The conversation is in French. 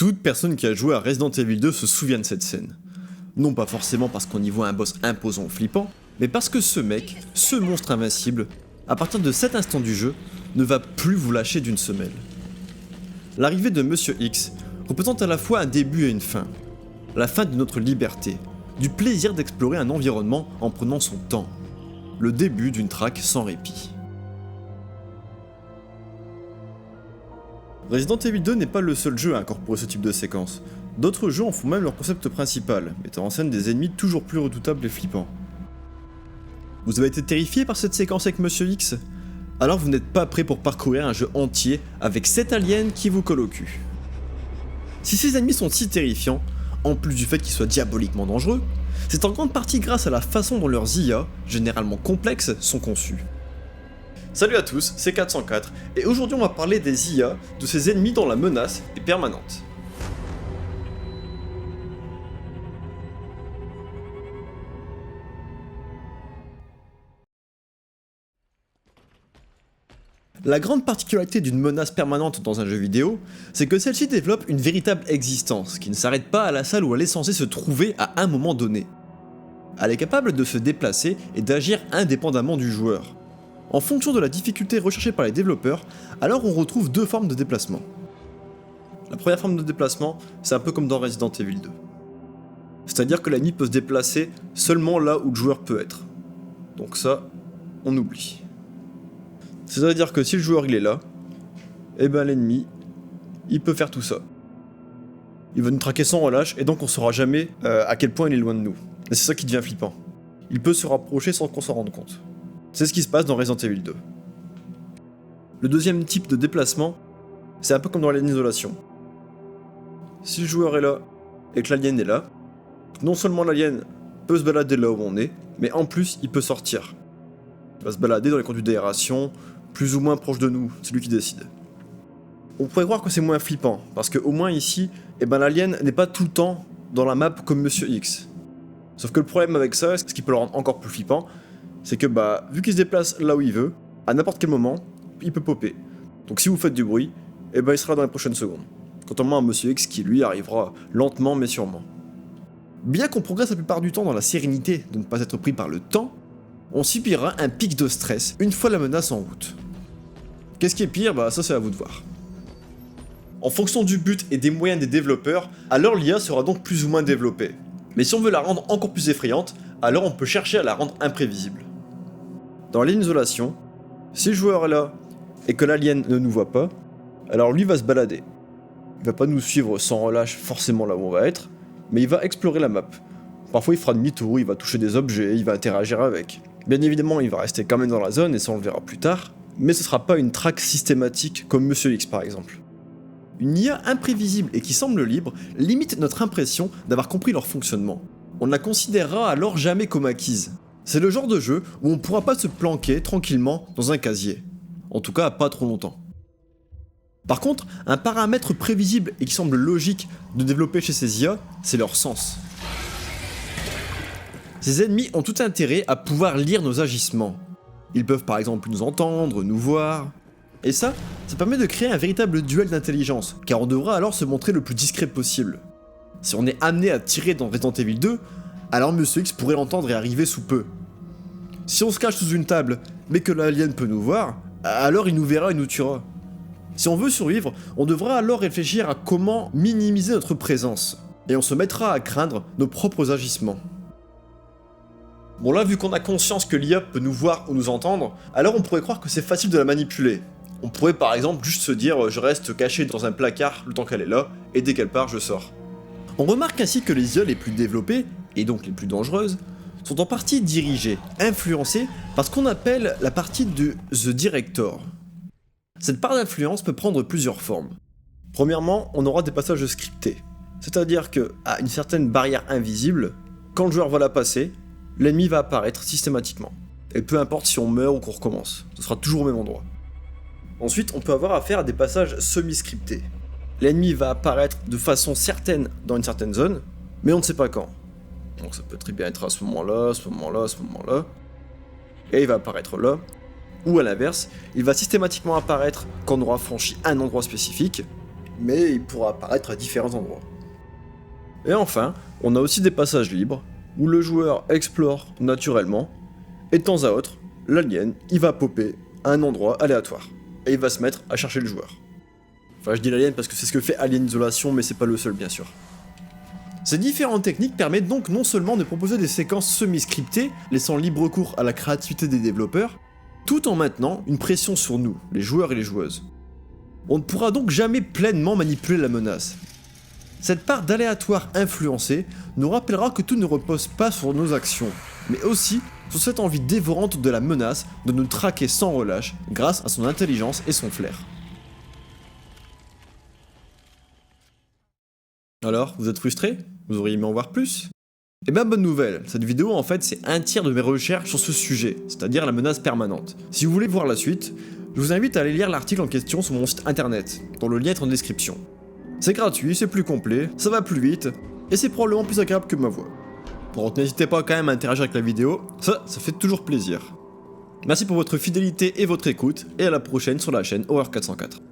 Toute personne qui a joué à Resident Evil 2 se souvient de cette scène. Non pas forcément parce qu'on y voit un boss imposant ou flippant, mais parce que ce mec, ce monstre invincible, à partir de cet instant du jeu, ne va plus vous lâcher d'une semelle. L'arrivée de Monsieur X représente à la fois un début et une fin. La fin de notre liberté, du plaisir d'explorer un environnement en prenant son temps. Le début d'une traque sans répit. Resident Evil 2 n'est pas le seul jeu à incorporer ce type de séquence. D'autres jeux en font même leur concept principal, mettant en scène des ennemis toujours plus redoutables et flippants. Vous avez été terrifié par cette séquence avec Monsieur X? Alors vous n'êtes pas prêt pour parcourir un jeu entier avec 7 aliens qui vous collent au cul. Si ces ennemis sont si terrifiants, en plus du fait qu'ils soient diaboliquement dangereux, c'est en grande partie grâce à la façon dont leurs IA, généralement complexes, sont conçues. Salut à tous, c'est 404, et aujourd'hui on va parler des IA, de ces ennemis dont la menace est permanente. La grande particularité d'une menace permanente dans un jeu vidéo, c'est que celle-ci développe une véritable existence, qui ne s'arrête pas à la salle où elle est censée se trouver à un moment donné. Elle est capable de se déplacer et d'agir indépendamment du joueur. En fonction de la difficulté recherchée par les développeurs, alors on retrouve deux formes de déplacement. La première forme de déplacement, c'est un peu comme dans Resident Evil 2. C'est-à-dire que l'ennemi peut se déplacer seulement là où le joueur peut être. Donc ça, on oublie. C'est-à-dire que si le joueur il est là, et ben l'ennemi, il peut faire tout ça. Il va nous traquer sans relâche et donc on saura jamais à quel point il est loin de nous. Et c'est ça qui devient flippant. Il peut se rapprocher sans qu'on s'en rende compte. C'est ce qui se passe dans Resident Evil 2. Le deuxième type de déplacement, c'est un peu comme dans l'alien isolation. Si le joueur est là et que l'alien est là, non seulement l'alien peut se balader là où on est, mais en plus il peut sortir. Il va se balader dans les conduits d'aération, plus ou moins proche de nous, c'est lui qui décide. On pourrait croire que c'est moins flippant, parce qu'au moins ici, l'alien n'est pas tout le temps dans la map comme Monsieur X. Sauf que le problème avec ça, ce qui peut le rendre encore plus flippant, c'est que vu qu'il se déplace là où il veut, à n'importe quel moment, il peut popper. Donc si vous faites du bruit, il sera dans les prochaines secondes. Contrairement à Monsieur X qui lui arrivera lentement mais sûrement. Bien qu'on progresse la plupart du temps dans la sérénité de ne pas être pris par le temps, on subira un pic de stress une fois la menace en route. Qu'est-ce qui est pire? Ça c'est à vous de voir. En fonction du but et des moyens des développeurs, alors l'IA sera donc plus ou moins développée. Mais si on veut la rendre encore plus effrayante, alors on peut chercher à la rendre imprévisible. Dans l'isolation, si le joueur est là et que l'alien ne nous voit pas, alors lui va se balader. Il va pas nous suivre sans relâche forcément là où on va être, mais il va explorer la map. Parfois il fera demi-tour, il va toucher des objets, il va interagir avec. Bien évidemment il va rester quand même dans la zone et ça on le verra plus tard, mais ce sera pas une traque systématique comme Monsieur X par exemple. Une IA imprévisible et qui semble libre limite notre impression d'avoir compris leur fonctionnement. On la considérera alors jamais comme acquise. C'est le genre de jeu où on pourra pas se planquer tranquillement dans un casier. En tout cas pas trop longtemps. Par contre, un paramètre prévisible et qui semble logique de développer chez ces IA, c'est leur sens. Ces ennemis ont tout intérêt à pouvoir lire nos agissements. Ils peuvent par exemple nous entendre, nous voir. Et ça permet de créer un véritable duel d'intelligence, car on devra alors se montrer le plus discret possible. Si on est amené à tirer dans Resident Evil 2, alors Monsieur X pourrait l'entendre et arriver sous peu. Si on se cache sous une table, mais que l'alien peut nous voir, alors il nous verra et nous tuera. Si on veut survivre, on devra alors réfléchir à comment minimiser notre présence, et on se mettra à craindre nos propres agissements. Bon là, vu qu'on a conscience que l'IA peut nous voir ou nous entendre, alors on pourrait croire que c'est facile de la manipuler. On pourrait par exemple juste se dire je reste caché dans un placard le temps qu'elle est là, et dès qu'elle part je sors. On remarque ainsi que les IA les plus développées, et donc les plus dangereuses, sont en partie dirigées, influencées par ce qu'on appelle la partie de The Director. Cette part d'influence peut prendre plusieurs formes. Premièrement, on aura des passages scriptés, c'est-à-dire que, à une certaine barrière invisible, quand le joueur va la passer, l'ennemi va apparaître systématiquement. Et peu importe si on meurt ou qu'on recommence, ce sera toujours au même endroit. Ensuite, on peut avoir affaire à des passages semi-scriptés. L'ennemi va apparaître de façon certaine dans une certaine zone, mais on ne sait pas quand. Donc ça peut très bien être à ce moment-là, à ce moment-là, à ce moment-là. Et il va apparaître là. Ou à l'inverse, il va systématiquement apparaître quand on aura franchi un endroit spécifique, mais il pourra apparaître à différents endroits. Et enfin, on a aussi des passages libres, où le joueur explore naturellement, et de temps à autre, l'alien, il va popper à un endroit aléatoire, et il va se mettre à chercher le joueur. Enfin, je dis l'alien parce que c'est ce que fait Alien Isolation, mais c'est pas le seul bien sûr. Ces différentes techniques permettent donc non seulement de proposer des séquences semi-scriptées, laissant libre cours à la créativité des développeurs, tout en maintenant une pression sur nous, les joueurs et les joueuses. On ne pourra donc jamais pleinement manipuler la menace. Cette part d'aléatoire influencée nous rappellera que tout ne repose pas sur nos actions, mais aussi sur cette envie dévorante de la menace de nous traquer sans relâche grâce à son intelligence et son flair. Alors, vous êtes frustré? Vous auriez aimé en voir plus? Eh ben bonne nouvelle, cette vidéo en fait c'est un tiers de mes recherches sur ce sujet, c'est-à-dire la menace permanente. Si vous voulez voir la suite, je vous invite à aller lire l'article en question sur mon site internet, dont le lien est en description. C'est gratuit, c'est plus complet, ça va plus vite, et c'est probablement plus agréable que ma voix. Bon, n'hésitez pas quand même à interagir avec la vidéo, ça fait toujours plaisir. Merci pour votre fidélité et votre écoute, et à la prochaine sur la chaîne Horror 404.